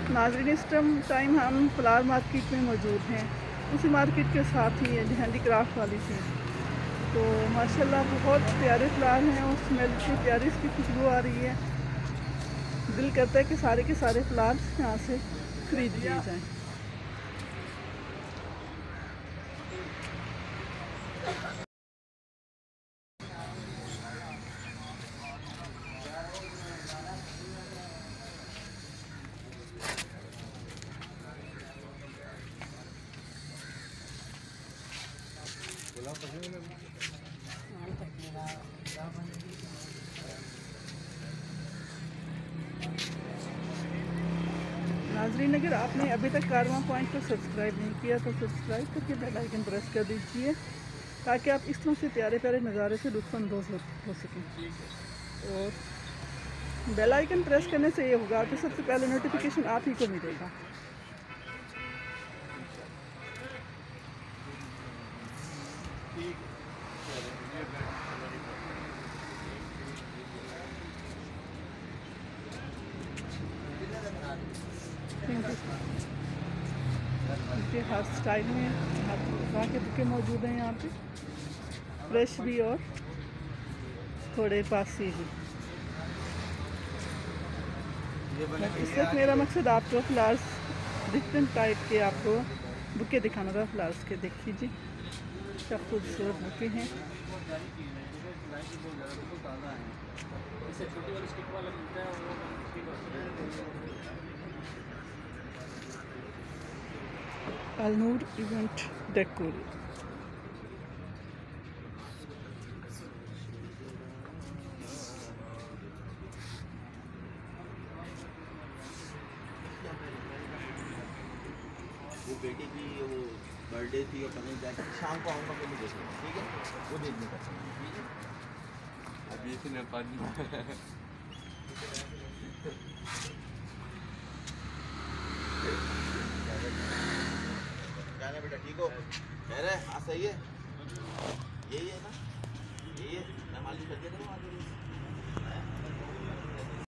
नाज़रीन, इस टाइम हम फ्लावर मार्केट में मौजूद हैं। उसी मार्केट के साथ ही है हैंडीक्राफ्ट वाली थी। तो माशाल्लाह बहुत प्यारे फ्लावर हैं और स्मेल इतनी प्यारी इसकी खुशबू आ रही है। दिल करता है कि सारे के सारे फ्लावर्स यहाँ से खरीद लिए जाएँ। नाज़रीन, अगर आपने अभी तक कारवां पॉइंट को सब्सक्राइब नहीं किया तो सब्सक्राइब करके बेल आइकन प्रेस कर दीजिए ताकि आप इस तरह से प्यारे प्यारे नज़ारे से लुत्फ़अंदोज़ हो सकें। और बेल आइकन प्रेस करने से ये होगा कि सबसे पहले नोटिफिकेशन आप ही को मिलेगा। देखिए हर स्टाइल में हर तरह के बुके मौजूद हैं यहाँ पे, फ्रेश भी और थोड़े पासी भी। इस वक्त मेरा मकसद आपको फ्लावर्स डिफरेंट टाइप के आपको बुके दिखाना था। फ्लावर्स के देख लीजिए क्या खूबसूरत बुके हैं। Alnoor event decor. वो बेटे की वो बर्थडे थी और पता नहीं क्या, शाम को आऊँगा तो मुझे देखना, ठीक है, वो देखने का, ठीक है। अभी इसी ने पानी क्या है बेटा, ठीक हो? कह रहे हाँ सही है, यही है ना, यही है, मैं मालिश करके दूँ आगे।